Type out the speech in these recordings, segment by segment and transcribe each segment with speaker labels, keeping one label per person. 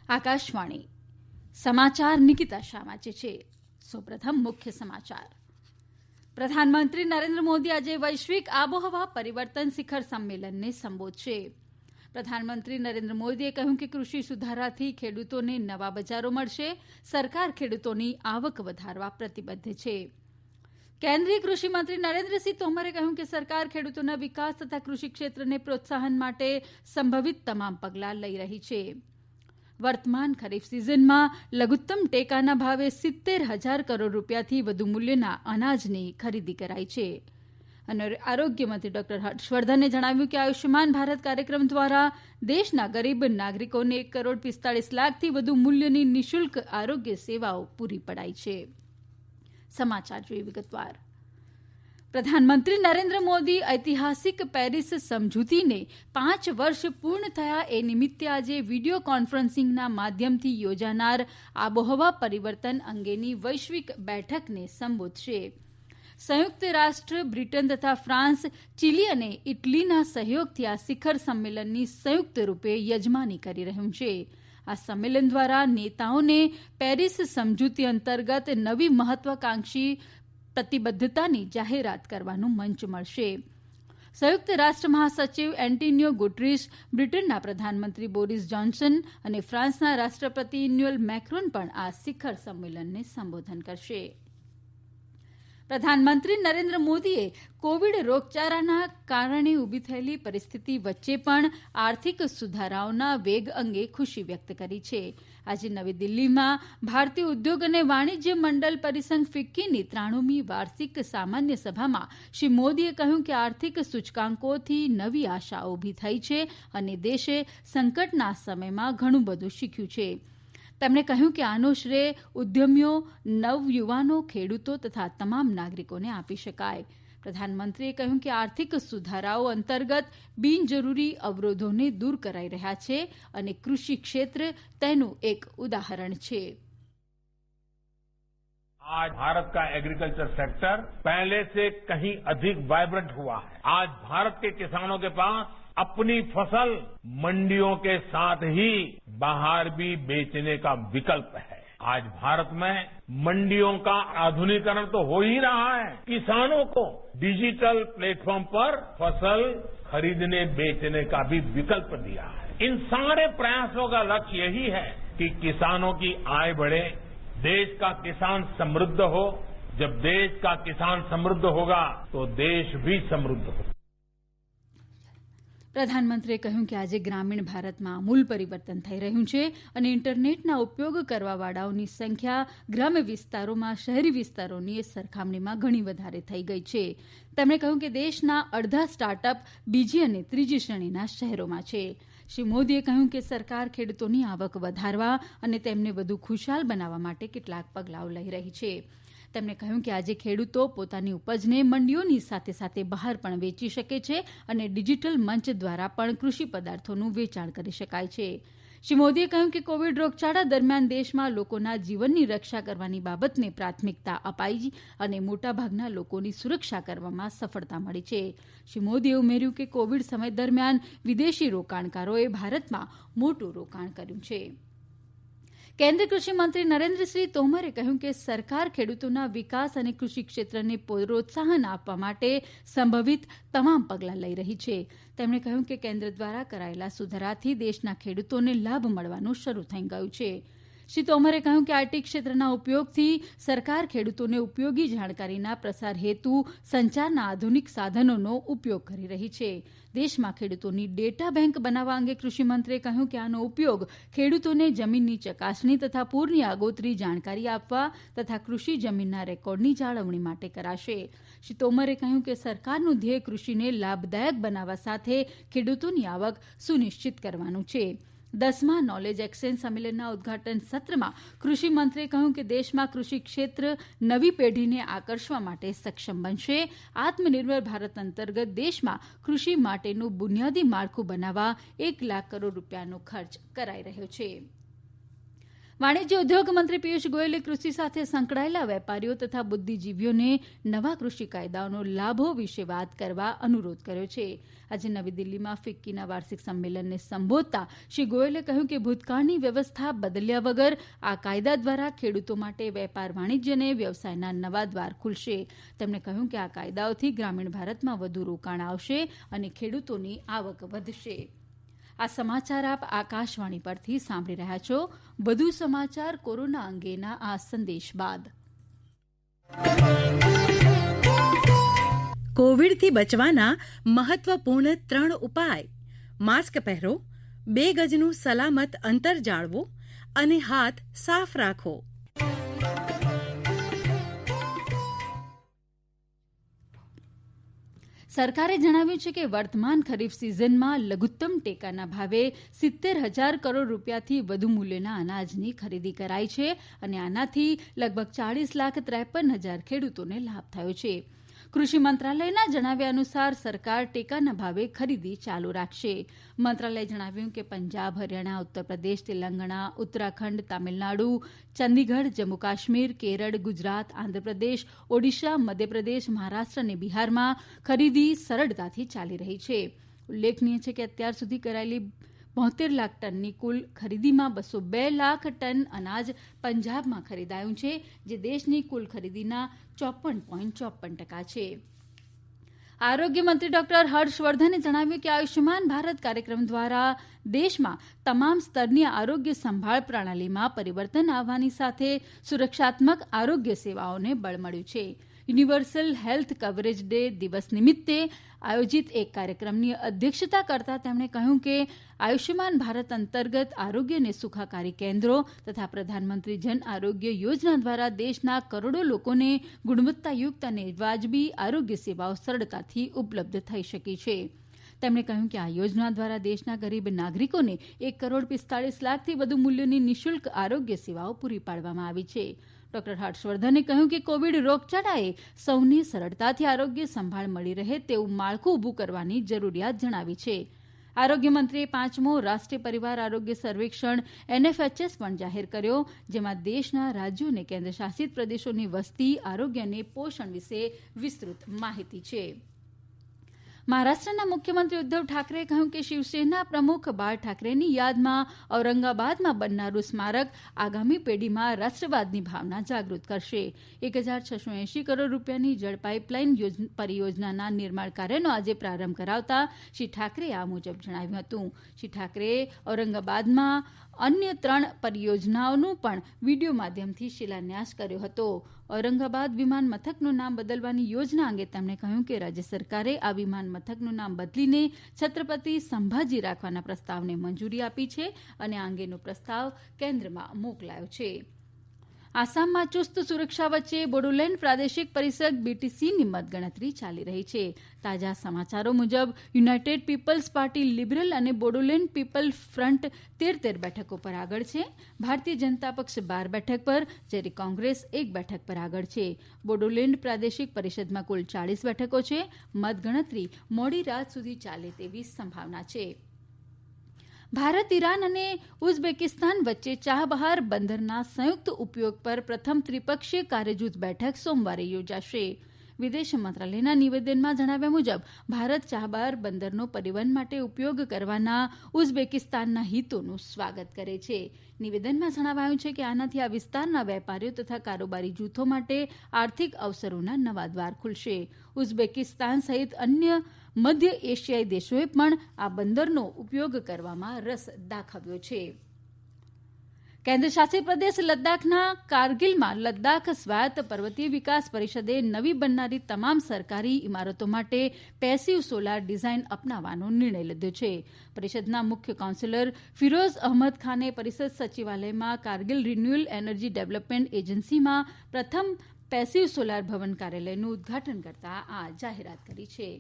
Speaker 1: આકાશવાણી સમાચાર નિકિતા શાહ વાંચે છે. સૌપ્રથમ મુખ્ય સમાચાર. પ્રધાનમંત્રી નરેન્દ્ર મોદી આજે વૈશ્વિક આબોહવા પરિવર્તન શિખર સંમેલનને સંબોધશે. પ્રધાનમંત્રી નરેન્દ્ર મોદીએ કહ્યું કે કૃષિ સુધારાથી ખેડૂતોને નવા બજારો મળશે. સરકાર ખેડૂતોની આવક વધારવા પ્રતિબદ્ધ છે. કેન્દ્રીય કૃષિમંત્રી નરેન્દ્રસિંહ તોમરે કહ્યું કે સરકાર ખેડૂતોના વિકાસ તથા કૃષિ ક્ષેત્રને પ્રોત્સાહન માટે સંભવિત તમામ પગલાં લઈ રહી છે. વર્તમાન ખરીફ સિઝનમાં લઘુત્તમ ટેકાના ભાવે 70,000 કરોડ રૂપિયાથી વધુ મૂલ્યના અનાજની ખરીદી કરાઈ છે. અને આરોગ્યમંત્રી ડોક્ટર હર્ષવર્ધને જણાવ્યું કે આયુષ્યમાન ભારત કાર્યક્રમ દ્વારા દેશના ગરીબ નાગરિકોને 1,45 લાખથી વધુ મૂલ્યની નિઃશુલ્ક આરોગ્ય સેવાઓ પૂરી પડાઈ છે. સમાચાર જોઈએ વિગતવાર. પ્રધાનમંત્રી નરેન્દ્ર મોદી ઐતિહાસિક પેરિસ સમજૂતીને 5 વર્ષ પૂર્ણ થયા એ નિમિત્તે આજે વીડિયો કોન્ફરન્સિંગના માધ્યમથી યોજાનાર આબોહવા પરિવર્તન અંગેની વૈશ્વિક બેઠકને સંબોધશે. સંયુક્ત રાષ્ટ્ર, બ્રિટન તથા ફ્રાન્સ, ચીલી અને ઇટલીના સહયોગથી આ શિખર સંમેલનની સંયુક્ત રૂપે યજમાની કરી રહ્યું છે. આ સંમેલન દ્વારા નેતાઓને પેરિસ સમજૂતી અંતર્ગત નવી મહત્વાકાંક્ષી પ્રતિબદ્ધતાની જાહેરાત કરવાનું મંચ મળશે. સંયુક્ત રાષ્ટ્ર મહાસચિવ એન્ટોનિયો ગુટરીશ, બ્રિટનના પ્રધાનમંત્રી બોરિસ જોન્સન અને ફ્રાન્સના રાષ્ટ્રપતિ ઇન્યુઅલ મેક્રોન પણ આ શિખર સંમેલનને સંબોધન કરશે. પ્રધાનમંત્રી નરેન્દ્ર મોદીએ કોવિડ રોગચાળાના કારણે ઉભી થયેલી પરિસ્થિતિ વચ્ચે પણ આર્થિક સુધારાઓના વેગ અંગે ખુશી વ્યક્ત કરી છે. આજે નવી દિલ્હીમાં ભારતીય ઉદ્યોગ અને વાણિજ્ય મંડળ પરિસંઘ ફિક્કીની 93મી વાર્ષિક સામાન્ય સભામાં શ્રી મોદીએ કહ્યું કે આર્થિક સૂચકાંકોથી નવી આશાઓ ઉભી થઈ છે અને દેશે સંકટના સમયમાં ઘણું બધું શીખ્યું છે. તેમણે કહ્યું કે આનો શ્રેય ઉદ્યમીઓ, નવયુવાનો, ખેડૂતો તથા તમામ નાગરિકોને આપી શકાય. પ્રધાનમંત્રીએ કહ્યું કે આર્થિક સુધારાઓ અંતર્ગત બિનજરૂરી અવરોધોને દૂર કરાઈ રહ્યા છે અને કૃષિ ક્ષેત્ર તેનું એક ઉદાહરણ છે.
Speaker 2: आज भारत का एग्रीकल्चर सेक्टर पहले से कहीं अधिक वाइब्रेंट हुआ है. आज भारत के किसानों के पास अपनी फसल मंडियों के साथ ही बाहर भी बेचने का विकल्प है. आज भारत में मंडियों का आधुनिकीकरण तो हो ही रहा है. किसानों को डिजिटल प्लेटफॉर्म पर फसल खरीदने बेचने का भी विकल्प दिया है. इन सारे प्रयासों का लक्ष्य यही है कि किसानों की आय बढ़े, देश का किसान समृद्ध हो. जब देश का किसान समृद्ध होगा तो देश भी समृद्ध होगा.
Speaker 1: પ્રધાનમંત્રીએ કહ્યું કે આજે ગ્રામીણ ભારતમાં આમૂલ પરિવર્તન થઈ રહ્યું છે અને ઇન્ટરનેટના ઉપયોગ કરવાવાળાઓની સંખ્યા ગ્રામ્ય વિસ્તારોમાં શહેરી વિસ્તારોની સરખામણીમાં ઘણી વધારે થઈ ગઈ છે. તેમણે કહ્યું કે દેશના અડધા સ્ટાર્ટઅપ બીજી અને ત્રીજી શ્રેણીના શહેરોમાં છે. શ્રી મોદીએ કહ્યું કે સરકાર ખેડૂતોની આવક વધારવા અને તેમને વધુ ખુશહાલ બનાવવા માટે કેટલાક પગલાઓ લઈ રહી છે. તેમણે કહ્યું કે આજે ખેડૂતો પોતાની ઉપજને મંડીઓની સાથે સાથે બહાર પણ વેચી શકે છે અને ડિજીટલ મંચ દ્વારા પણ કૃષિ પદાર્થોનું વેચાણ કરી શકાય છે. શ્રી મોદીએ કહ્યું કે કોવિડ રોગચાળા દરમિયાન દેશમાં લોકોના જીવનની રક્ષા કરવાની બાબતને પ્રાથમિકતા અપાઈ અને મોટાભાગના લોકોની સુરક્ષા કરવામાં સફળતા મળી છે. શ્રી મોદીએ ઉમેર્યું કે કોવિડ સમય દરમિયાન વિદેશી રોકાણકારોએ ભારતમાં મોટું રોકાણ કર્યું છે. કેન્દ્રીય કૃષિમંત્રી નરેન્દ્રસિંહ તોમરે કહ્યું કે સરકાર ખેડૂતોના વિકાસ અને કૃષિ ક્ષેત્રને પ્રોત્સાહન આપવા માટે સંભવિત તમામ પગલાં લઈ રહી છે. તેમણે કહ્યું કે કેન્દ્ર દ્વારા કરાયેલા સુધારાથી દેશના ખેડૂતોને લાભ મળવાનું શરૂ થઈ ગયું છે. શ્રી તોમરે કહ્યું કે આઈટી ક્ષેત્રના ઉપયોગથી સરકાર ખેડૂતોને ઉપયોગી જાણકારીના પ્રસાર હેતુ સંચારના આધુનિક સાધનોનો ઉપયોગ કરી રહી છે. દેશમાં ખેડૂતોની ડેટા બેંક બનાવવા અંગે કૃષિમંત્રીએ કહ્યું કે આનો ઉપયોગ ખેડૂતોને જમીનની ચકાસણી તથા પૂરની આગોતરી જાણકારી આપવા તથા કૃષિ જમીનના રેકોર્ડની જાળવણી માટે કરાશે. શ્રી તોમરે કહ્યું કે સરકારનું ધ્યેય કૃષિને લાભદાયક બનાવવા સાથે ખેડૂતોની આવક સુનિશ્ચિત કરવાનું છે. 10મા નોલેજ એક્સચેન્જ સંમેલનના ઉદઘાટન સત્રમાં કૃષિમંત્રીએ કહ્યું કે દેશમાં કૃષિ ક્ષેત્ર નવી પેઢીને આકર્ષવા માટે સક્ષમ બનશે. આત્મનિર્ભર ભારત અંતર્ગત દેશમાં કૃષિ માટેનું બુનિયાદી માળખું બનાવવા 1 લાખ કરોડ રૂપિયાનો ખર્ચ કરાઈ રહ્યો છે. વાણિજ્ય ઉદ્યોગ મંત્રી પિયુષ ગોયલે કૃષિ સાથે સંકળાયેલા વેપારીઓ તથા બુદ્ધિજીવીઓને નવા કૃષિ કાયદાઓનો લાભો વિશે વાત કરવા અનુરોધ કર્યો છે. આજે નવી દિલ્હીમાં ફિક્કીના વાર્ષિક સંમેલનને સંબોધતા શ્રી ગોયલે કહ્યું કે ભૂતકાળની વ્યવસ્થા બદલ્યા વગર આ કાયદા દ્વારા ખેડૂતો માટે વેપાર વાણિજ્ય અને વ્યવસાયના નવા દ્વાર ખુલશે. તેમણે કહ્યું કે આ કાયદાઓથી ગ્રામીણ ભારતમાં વધુ રોકાણ આવશે અને ખેડૂતોની આવક વધશે. આ સમાચાર આપ આકાશવાણી પરથી સાંભળી રહ્યા છો. વધુ સમાચાર કોરોના અંગેના આ સંદેશ બાદ.
Speaker 3: કોવિડથી બચવાના મહત્વપૂર્ણ 3 ઉપાય: માસ્ક પહેરો, 2 ગજનું સલામત અંતર જાળવો અને હાથ સાફ રાખો.
Speaker 1: સરકારે જણાવ્યું છે કે વર્તમાન ખરીફ સિઝનમાં લઘુત્તમ ટેકાના ભાવે 70,000 કરોડ રૂપિયાથી વધુ મૂલ્યના અનાજની ખરીદી કરાઈ છે અને આનાથી લગભગ 40,53,000 ખેડૂતોને લાભ થયો છે. કૃષિ મંત્રાલયના જણાવ્યા અનુસાર સરકાર ટેકાના ભાવે ખરીદી ચાલુ રાખશે. મંત્રાલયે જણાવ્યું કે પંજાબ, હરિયાણા, ઉત્તરપ્રદેશ, તેલંગાણા, ઉત્તરાખંડ, તામિલનાડુ, ચંદીગઢ, જમ્મુ કાશ્મીર, કેરળ, ગુજરાત, આંધ્રપ્રદેશ, ઓડિશા, મધ્યપ્રદેશ, મહારાષ્ટ્ર અને બિહારમાં ખરીદી સરળતાથી ચાલી રહી છે. ઉલ્લેખનીય છે કે અત્યાર સુધી કરાયેલી 72 લાખ ટનની કુલ ખરીદીમાં 202 લાખ ટન અનાજ પંજાબમાં ખરીદાયું છે, જે દેશની કુલ ખરીદીના 54.54% છે. આરોગ્ય મંત્રી ડોક્ટર હર્ષવર્ધને જણાવ્યું કે આયુષ્યમાન ભારત કાર્યક્રમ દ્વારા દેશમાં તમામ સ્તરની આરોગ્ય સંભાળ પ્રણાલીમાં પરિવર્તન આવવાની સાથે સુરક્ષાત્મક આરોગ્ય સેવાઓને બળ મળ્યું છે. યુનિવર્સલ હેલ્થ કવરેજ ડે દિવસ નિમિત્તે આયોજિત એક કાર્યક્રમની અધ્યક્ષતા કરતા તેમણે કહ્યું કે આયુષ્યમાન ભારત અંતર્ગત આરોગ્ય અને સુખાકારી કેન્દ્રો તથા પ્રધાનમંત્રી જન આરોગ્ય યોજના દ્વારા દેશના કરોડો લોકોને ગુણવત્તાયુક્ત અને વાજબી આરોગ્ય સેવાઓ સરળતાથી ઉપલબ્ધ થઈ શકી છે. તેમણે કહ્યું કે આ યોજના દ્વારા દેશના ગરીબ નાગરિકોને 1,45,00,000થી વધુ મૂલ્યોની નિઃશુલ્ક આરોગ્ય સેવાઓ પૂરી પાડવામાં આવી છે. ડોક્ટર હર્ષવર્ધને કહ્યું કે કોવિડ રોગચાળાએ સૌને સરળતાથી આરોગ્ય સંભાળ મળી રહે તેવું માળખું ઊભું કરવાની જરૂરિયાત જણાવી છે. આરોગ્ય મંત્રીએ 5મો રાષ્ટ્રીય પરિવાર આરોગ્ય સર્વેક્ષણ NFHS પણ જાહેર કર્યો, જેમાં દેશના રાજ્યો અને કેન્દ્રશાસિત પ્રદેશોની વસ્તી, આરોગ્ય અને પોષણ વિશે વિસ્તૃત માહિતી છે. મહારાષ્ટ્રના મુખ્યમંત્રી ઉદ્ધવ ઠાકરેએ કહ્યું કે શિવસેના પ્રમુખ બાળ ઠાકરેની યાદમાં ઔરંગાબાદમાં બનનારું સ્મારક આગામી પેઢીમાં રાષ્ટ્રવાદની ભાવના જાગૃત કરશે. 1,680 કરોડ રૂપિયાની જળ પાઇપલાઇન પરિયોજનાના નિર્માણ કાર્યનો આજે પ્રારંભ કરાવતા શ્રી ઠાકરેએ આ મુજબ જણાવ્યું હતું. શ્રી ઠાકરેએ ઔરંગાબાદમાં અન્ય 3 પરિયોજનાઓનું પણ વીડિયો માધ્યમથી શિલાન્યાસ કર્યો હતો. ઔરંગાબાદ વિમાન મથકનું નામ બદલવાની યોજના અંગે તેમણે કહ્યું કે રાજ્ય સરકારે આ વિમાન મથકનું નામ બદલીને છત્રપતિ સંભાજી રાખવાના પ્રસ્તાવને મંજૂરી આપી છે અને આ અંગેનો પ્રસ્તાવ કેન્દ્રમાં મોકલાયો છે. આસામમાં ચુસ્ત સુરક્ષા વચ્ચે બોડોલેન્ડ પ્રાદેશિક પરિષદ BTCની મતગણતરી ચાલી રહી છે. તાજા સમાચારો મુજબ યુનાઇટેડ પીપલ્સ પાર્ટી લિબરલ અને બોડોલેન્ડ પીપલ ફ્રન્ટ 13 બેઠકો પર આગળ છે. ભારતીય જનતા પક્ષ 12 બેઠક પર, જ્યારે કોંગ્રેસ 1 બેઠક પર આગળ છે. બોડોલેન્ડ પ્રાદેશિક પરિષદમાં કુલ 40 બેઠકો છે. મતગણતરી મોડી રાત સુધી ચાલે તેવી સંભાવના છે. ભારત, ઈરાન અને ઉઝબેકિસ્તાન વચ્ચે ચાબહાર બંદરના સંયુક્ત ઉપયોગ પર પ્રથમ ત્રિપક્ષીય કાર્યજૂથ બેઠક સોમવારે યોજાશે. વિદેશ મંત્રાલયના નિવેદનમાં જણાવ્યા મુજબ ભારત ચાબહાર બંદરનો પરિવહન માટે ઉપયોગ કરવાના ઉઝબેકિસ્તાનના હિતોનું સ્વાગત કરે છે. નિવેદનમાં જણાવાયું છે કે આનાથી આ વિસ્તારના વેપારીઓ તથા કારોબારી જૂથો માટે આર્થિક અવસરોના નવા દ્વાર ખુલશે. ઉઝબેકિસ્તાન સહિત અન્ય મધ્ય એશિયાઈ દેશોએ પણ આ બંદરનો ઉપયોગ કરવામાં રસ દાખવ્યો છે. કેન્દ્ર શાસિત પ્રદેશ લદ્દાખના કારગીલમાં લદ્દાખ સ્વાયત્ત પર્વતીય વિકાસ પરિષદે નવી બનનારી તમામ સરકારી ઇમારતો માટે પેસિવ સોલાર ડિઝાઇન અપનાવવાનો નિર્ણય લીધો છે. પરિષદના મુખ્ય કાઉન્સિલર ફિરોઝ અહમદ ખાને પરિષદ સચિવાલયમાં કારગીલ રિન્યુઅલ એનર્જી ડેવલપમેન્ટ એજન્સીમાં પ્રથમ પેસિવ સોલાર ભવન કાર્યાલયનું ઉદઘાટન કરતા આ જાહેરાત કરી છે.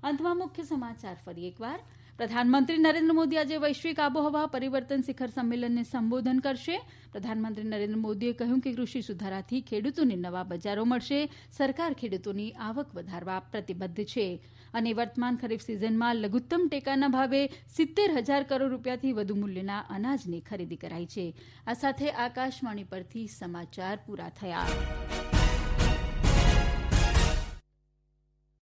Speaker 1: અંતમાં મુખ્ય સમાચાર ફરી એકવાર. પ્રધાનમંત્રી નરેન્દ્ર મોદી આજે વૈશ્વિક આબોહવા પરિવર્તન શિખર સંમેલનને સંબોધન કરશે. પ્રધાનમંત્રી નરેન્દ્ર મોદીએ કહ્યું કે કૃષિ સુધારાથી ખેડૂતોને નવા બજારો મળશે. સરકાર ખેડૂતોની આવક વધારવા પ્રતિબદ્ધ છે અને વર્તમાન ખરીફ સિઝનમાં લઘુત્તમ ટેકાના ભાવે 70,000 કરોડ રૂપિયાથી વધુ મૂલ્યના અનાજની ખરીદી કરાઈ છે. આ સાથે આકાશવાણી પરથી સમાચાર પૂરા થયા.